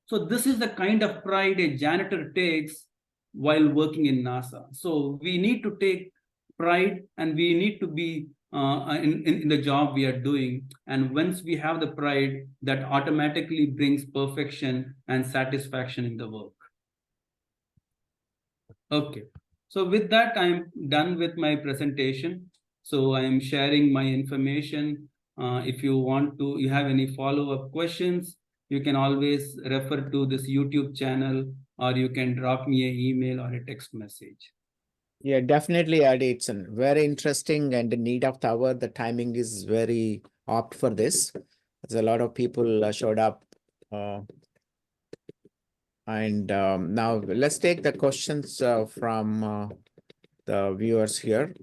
So this is the kind of pride a janitor takes while working in NASA. So we need to take pride and we need to be in the job we are doing. And once we have the pride, that automatically brings perfection and satisfaction in the work. Okay. So with that, I'm done with my presentation. So I am sharing my information. If you want to, you have any follow-up questions, you can always refer to this YouTube channel, or you can drop me an email or a text message. Yeah, definitely, Adi. It's very interesting and the need of the hour. The timing is very apt for this. There's a lot of people showed up. Now let's take the questions from the viewers here.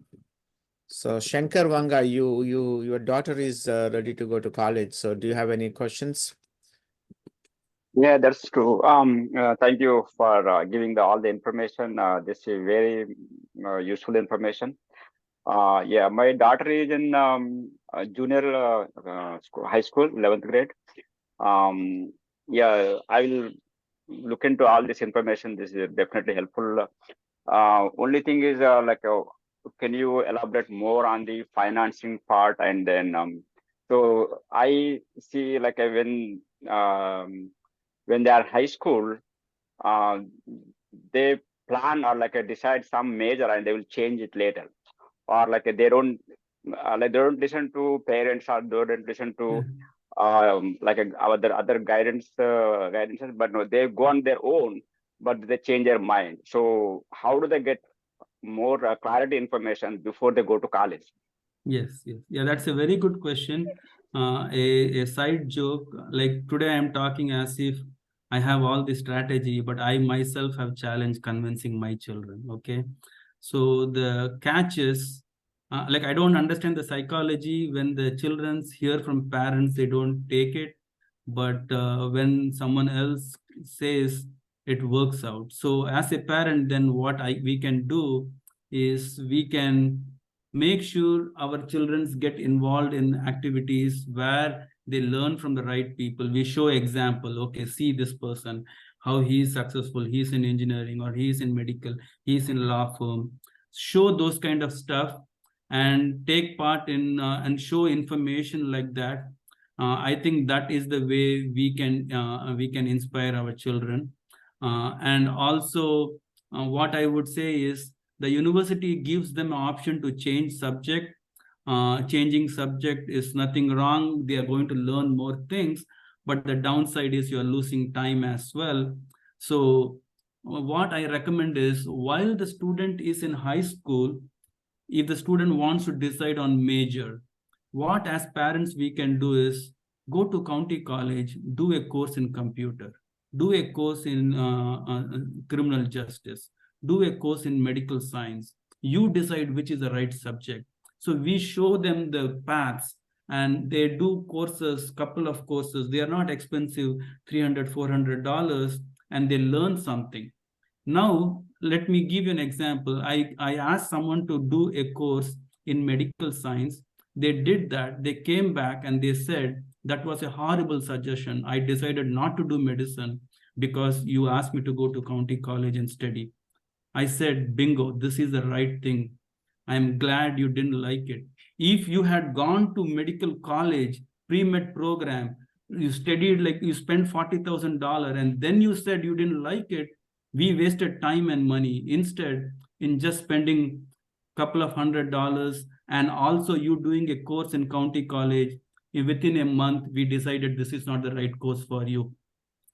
So Shankar Vanga, your daughter is ready to go to college. So do you have any questions? Yeah, that's true. Thank you for giving all the information. This is very useful information. Yeah, my daughter is in junior high school, 11th grade. Yeah, I will look into all this information. This is definitely helpful. Only thing is can you elaborate more on the financing part? And then so I see when they are high school, they plan or decide some major and they will change it later, or they don't they don't listen to parents or they don't listen to other guidances, but no, they go on their own, but they change their mind. So how do they get more clarity information before they go to college? Yes, yes. Yeah, that's a very good question. A side joke, like today I'm talking as if I have all the strategy, but I myself have challenged convincing my children. Okay. So the catch is, like I don't understand the psychology when the children hear from parents, they don't take it. But when someone else says it works out. So as a parent, then what we can do is we can make sure our children get involved in activities where they learn from the right people. We show example. Okay, see this person, how he is successful. He's in engineering or he's in medical, he's in law firm. Show those kind of stuff and take part in and show information like that. I think that is the way we can inspire our children. And also, what I would say is the university gives them an option to change subject. Changing subject is nothing wrong. They are going to learn more things, but the downside is you are losing time as well. So what I recommend is while the student is in high school, if the student wants to decide on major, what as parents we can do is go to county college, do a course in computer, do a course in criminal justice, do a course in medical science. You decide which is the right subject. So we show them the paths and they do courses, couple of courses. They are not expensive, $300, $400, and they learn something. Now, let me give you an example. I asked someone to do a course in medical science. They did that. They came back and they said, that was a horrible suggestion. I decided not to do medicine because you asked me to go to county college and study. I said, bingo, this is the right thing. I'm glad you didn't like it. If you had gone to medical college, pre-med program, you studied like you spent $40,000 and then you said you didn't like it, we wasted time and money. Instead, in just spending a couple of $100 and also you doing a course in county college, within a month, we decided this is not the right course for you.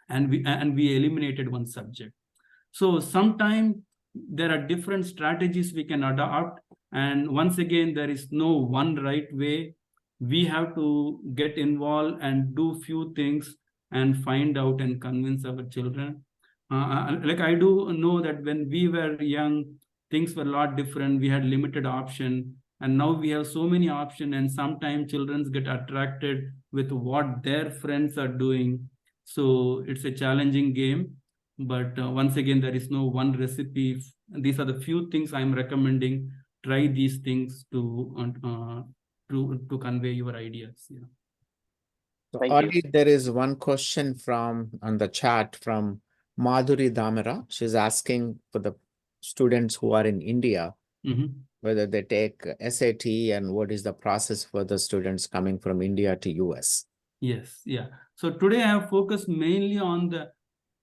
And we eliminated one subject. So sometimes there are different strategies we can adopt. And once again, there is no one right way. We have to get involved and do few things and find out and convince our children. Like I do know that when we were young, things were a lot different. We had limited option. And now we have so many options, and sometimes children get attracted with what their friends are doing. So it's a challenging game. But once again, there is no one recipe. These are the few things I'm recommending. Try these things to convey your ideas. Yeah. So Thank you. Audrey, there is one question from on the chat from Madhuri Damara. She's asking for the students who are in India, whether they take SAT and what is the process for the students coming from India to US. Yes, yeah. So today I have focused mainly on the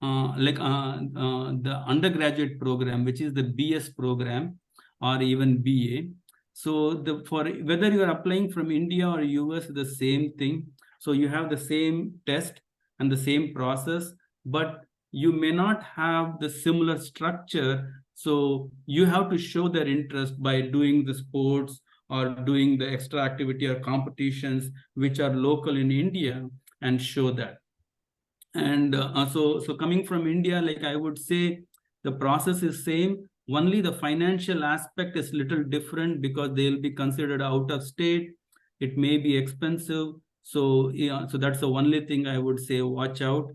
the undergraduate program, which is the BS program or even BA. So for whether you are applying from India or US, the same thing. So you have the same test and the same process, but you may not have the similar structure. So you have to show their interest by doing the sports or doing the extra activity or competitions which are local in India and show that. And so coming from India, like I would say, the process is same. Only the financial aspect is little different because they'll be considered out of state. It may be expensive. So yeah, so that's the only thing I would say. Watch out.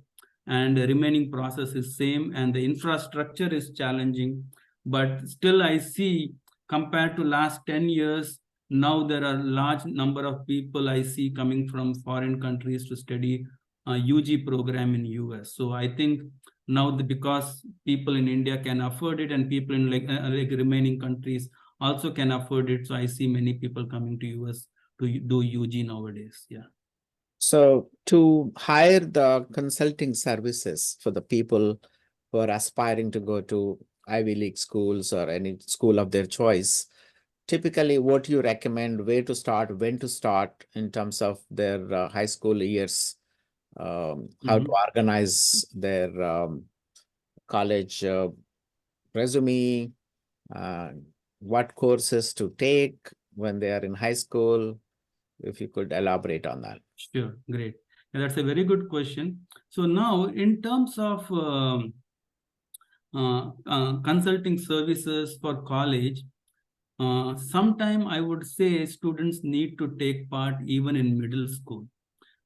And the remaining process is same, and the infrastructure is challenging. But still, I see compared to last 10 years, now there are large number of people I see coming from foreign countries to study UG program in US. So I think now because people in India can afford it and people in like remaining countries also can afford it. So I see many people coming to US to do UG nowadays. Yeah. So to hire the consulting services for the people who are aspiring to go to Ivy League schools or any school of their choice, typically what do you recommend, where to start, when to start in terms of their high school years, how to organize their college resume, what courses to take when they are in high school, if you could elaborate on that. Sure, great. And that's a very good question. So now in terms of consulting services for college, sometime I would say students need to take part even in middle school,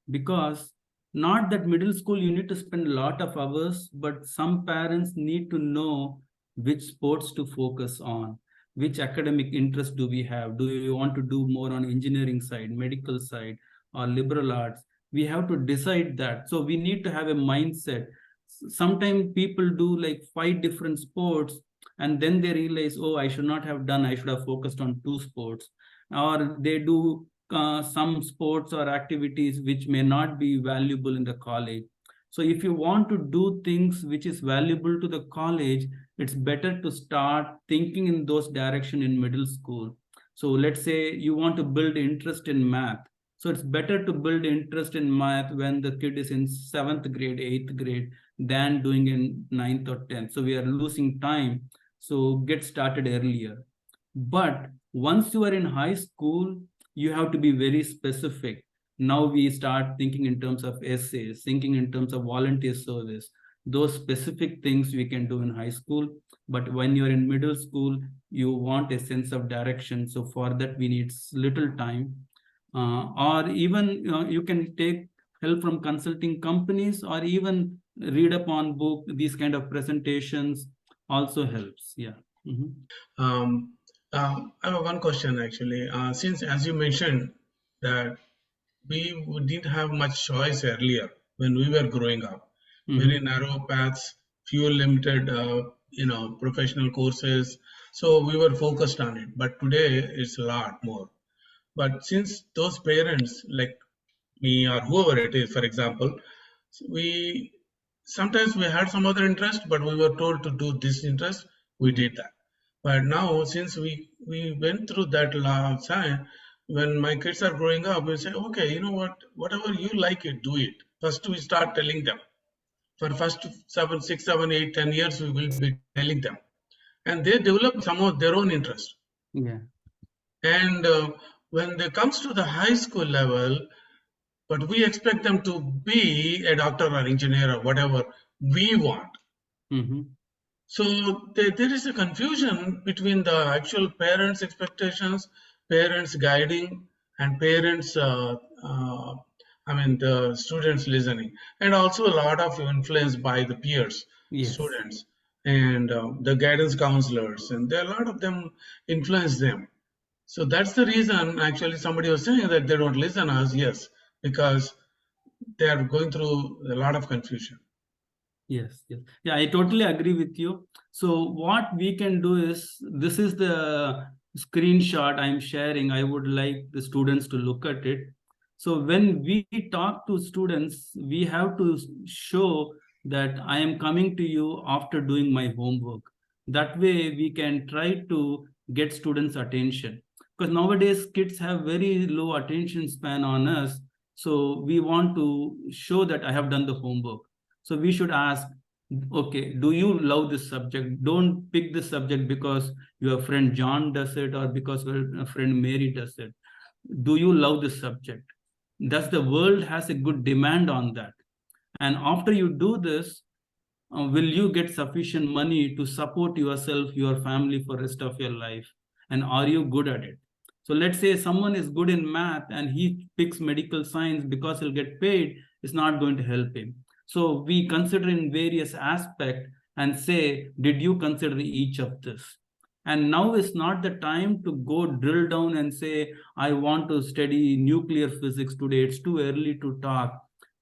because not that middle school you need to spend a lot of hours, but some parents need to know which sports to focus on, which academic interest do we have. Do we want to do more on engineering side, medical side, or liberal arts? We have to decide that. So we need to have a mindset. Sometimes people do like 5 different sports and then they realize, oh, I should not have done, I should have focused on 2 sports. Or they do some sports or activities which may not be valuable in the college. So if you want to do things which is valuable to the college, it's better to start thinking in those direction in middle school. So let's say you want to build interest in math. So it's better to build interest in math when the kid is in 7th grade, 8th grade, than doing in 9th or 10th. So we are losing time. So get started earlier. But once you are in high school, you have to be very specific. Now we start thinking in terms of essays, thinking in terms of volunteer service. Those specific things we can do in high school. But when you're in middle school, you want a sense of direction. So for that, we need little time. Or even you can take help from consulting companies, or even read up on book. These kind of presentations also helps. Yeah. I have one question actually. Since, as you mentioned, that we didn't have much choice earlier when we were growing up. Very narrow paths, few limited, professional courses. So we were focused on it. But today it's a lot more. But since those parents, like me or whoever it is, for example, we sometimes we had some other interest, but we were told to do this interest. We did that. But now, since we went through that time, when my kids are growing up, we say, okay, you know what, whatever you like it, do it. First, we start telling them. For first 7, 6, 7, 8, 10 years, we will be telling them, and they develop some of their own interest. Yeah. And when it comes to the high school level, but we expect them to be a doctor or engineer or whatever we want. So there is a confusion between the actual parents' expectations parents guiding and parents, the students listening, and also a lot of influence by the peers, Yes. students, and the guidance counselors, and there are a lot of them influence them. So that's the reason actually somebody was saying that they don't listen us. Yes, because they are going through a lot of confusion. Yes, yes. Yeah, I totally agree with you. So what we can do is, this is the screenshot I'm sharing. I would like the students to look at it. So when we talk to students, we have to show that I am coming to you after doing my homework. That way we can try to get students' attention. Because nowadays kids have very low attention span on us. So we want to show that I have done the homework. So we should ask, okay, do you love this subject? Don't pick this subject because your friend John does it or because your friend Mary does it. Do you love this subject? Thus, the world has a good demand on that. And after you do this, will you get sufficient money to support yourself, your family for rest of your life? And are you good at it? So let's say someone is good in math and he picks medical science because he'll get paid, it's not going to help him. So we consider in various aspects and say, did you consider each of this? And now is not the time to go drill down and say, I want to study nuclear physics today. It's too early to talk,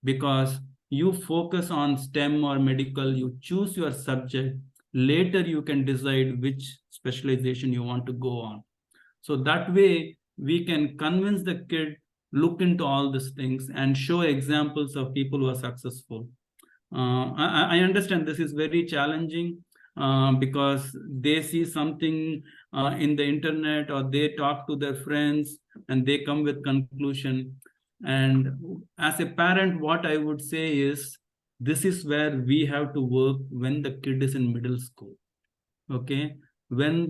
because you focus on STEM or medical, you choose your subject. Later, you can decide which specialization you want to go on. So that way, we can convince the kid, look into all these things and show examples of people who are successful. I understand this is very challenging because they see something in the internet or they talk to their friends and they come with conclusion. And as a parent, what I would say is, this is where we have to work when the kid is in middle school. Okay, when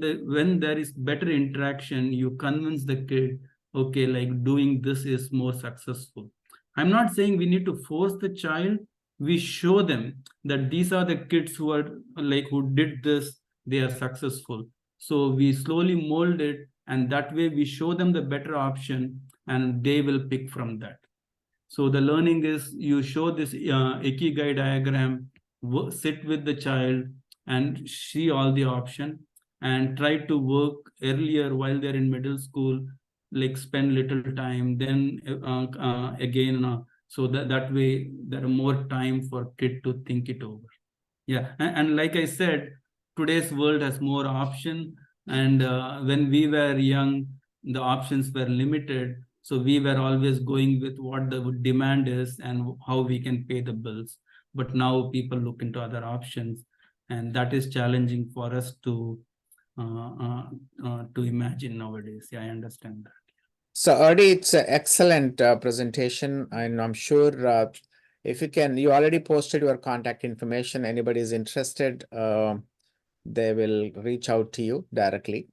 there is better interaction, you convince the kid, okay, like doing this is more successful. I'm not saying we need to force the child. We show them that these are the kids who are like, who did this, they are successful. So we slowly mold it, and that way we show them the better option and they will pick from that. So the learning is, you show this ikigai diagram, sit with the child and see all the option, and try to work earlier while they're in middle school, like spend little time, then again, so that way there are more time for kid to think it over. Yeah, and like I said, today's world has more option, and when we were young, the options were limited. So we were always going with what the demand is and how we can pay the bills. But now people look into other options, and that is challenging for us to imagine nowadays. Yeah, I understand that. So Erdi, it's an excellent presentation, and I'm sure if you already posted your contact information. Anybody is interested, they will reach out to you directly.